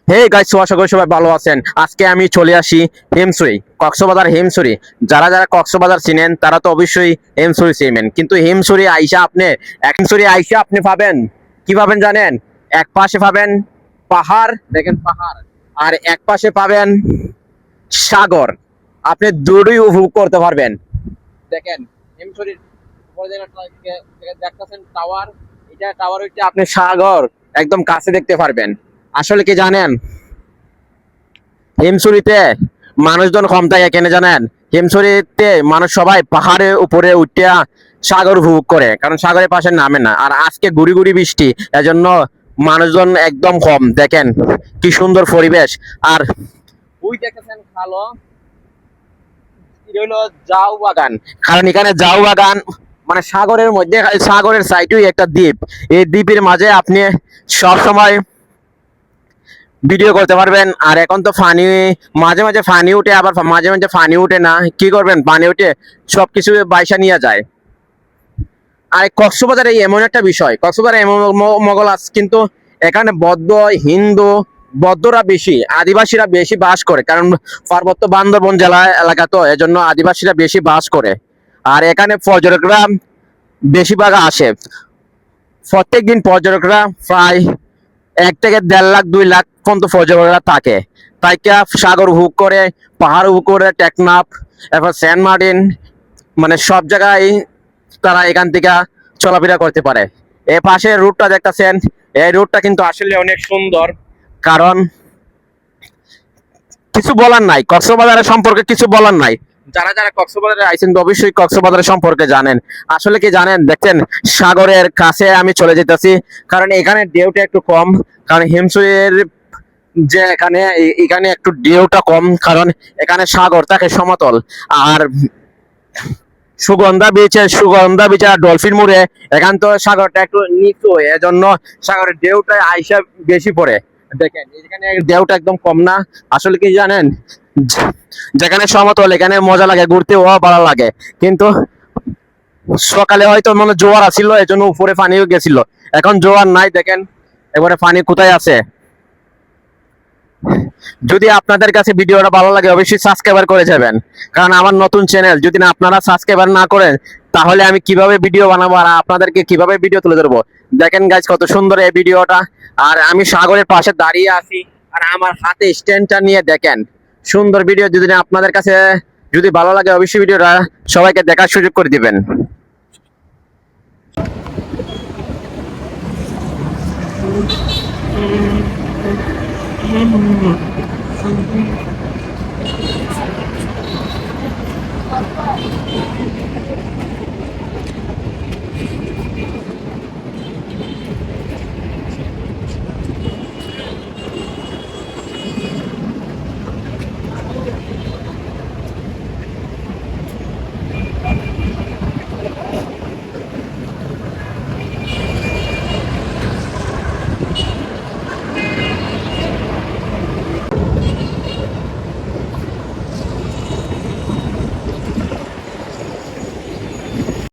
Hey guys, আশা করি সবাই ভালো আছেন। আজকে আমি চলে আসি হিমছড়ি, কক্সবাজার হিমছড়ি। যারা যারা কক্সবাজার চিনেন তারা তো অবশ্যই হিমছড়ি চিনেন, কিন্তু হিমছড়ি আইসা আপনি পাবেন কি পাবেন জানেন? এক পাশে পাবেন পাহাড়, দেখেন পাহাড়, আর এক পাশে পাবেন সাগর। আপনি দুটোই উপভোগ করতে পারবেন। দেখেন হিমছড়ির উপরে দেখতেছেন টাওয়ার, এটা টাওয়ার হইতে আপনি সাগর একদম কাছে দেখতে পারবেন। আসলে কি জানেন, হিমছড়িতে মানুষজন কম থাকে কেন জানেন? হিমছড়িতে মানুষ সবাই পাহাড়ের উপরে উঠিয়া সাগর উপভোগ করে, কারণ সাগরের পাশে নামে না। আর আজকে গুড়ি গুড়ি বৃষ্টি, এজন্য মানুষজন একদম কম। দেখেন কি সুন্দর পরিবেশ। আর ওই দেখেছেন খালো, এটা হলো জাউ বাগান। কারণ এখানে জাউ বাগান মানে সাগরের মধ্যে, সাগরের সাইডেই একটা দ্বীপ। এই দ্বীপের মাঝে আপনি সব সময় ভিডিও করতে পারবেন। আর এখন তো ফানি, মাঝে মাঝে ফানি উঠে, আবার মাঝে মাঝে ফানি উঠে না। কি করবেন, পানি উঠে সবকিছু বাইসা নিয়ে যায়। আর কক্সবাজারে এমন একটা বিষয়, কক্সবাজারে এমন মোগল আছে, কিন্তু এখানে বৌদ্ধ, হিন্দু, বৌদ্ধরা বেশি, আদিবাসীরা বেশি বাস করে। কারণ পার্বত্য বান্দরবন জেলা এলাকা, তো এজন্য আদিবাসীরা বেশি বাস করে। আর এখানে পর্যটকরা বেশিরভাগ আসে। প্রত্যেকদিন পর্যটকরা প্রায় 1 থেকে 1.5 লাখ 2 লাখ পর্যন্ত পর্যটকরা থাকে। তাই সাগর উপভোগ করে, পাহাড় উপভোগ করে, টেকনাফ, এরপর সেন্ট মার্টিন, মানে সব জায়গায় তারা এখান থেকে চলাফেরা করতে পারে। এ পাশে রুটটা দেখতেছেন, এই রুটটা কিন্তু আসলে অনেক সুন্দর। কারণ কিছু বলার নাই, কক্সবাজারের সম্পর্কে কিছু বলার নাই। যারা যারা কক্সবাজারে আইছেন অবশ্যই কক্সবাজারের সম্পর্কে জানেন। আসলে কি জানেন, দেখছেন সাগরের কাছে আমি চলে যেতেছি, কারণ এখানে ঢেউটা একটু কম। কারণ হিমছড়ির যে এখানে, এখানে একটু ঢেউটা কম, কারণ এখানে সাগর থাকে সমতল। আর সুগন্ধা বিচ আর ডলফিন মোড়ে এখান তো সাগরটা একটু নিচু, এজন্য সাগরের ঢেউটা আইসা বেশি পড়ে। দেখেন এখানে ঢেউটা একদম কম না। আসলে কি জানেন, যেখানে সমতল এখানে মজা লাগে, ঘুরতেও ভালো লাগে। কিন্তু সকালে হয়তো মানে জোয়ার আসছিল, এজন্য উপরে পানিও গেছিল। এখন জোয়ার নাই, দেখেন এবারে পানি কোথায় আছে। যদি আপনাদের কাছে ভিডিওটা ভালো লাগে অবশ্যই সাবস্ক্রাইব করে যাবেন, কারণ আমার নতুন চ্যানেল। যদি না আপনারা সাবস্ক্রাইব না করেন তাহলে আমি কিভাবে ভিডিও বানাবো আর আপনাদেরকে কিভাবে ভিডিও তুলে ধরবো। দেখেন গাইজ কত সুন্দর এই ভিডিওটা। আর আমি সাগরের পাশে দাঁড়িয়ে আছি, আর আমার হাতে স্ট্যান্ডটা নিয়ে দেখেন সুন্দর ভিডিও। যদি না আপনাদের কাছে যদি ভালো লাগে অবশ্যই ভিডিওটা সবাইকে দেখার সুযোগ করে দিবেন।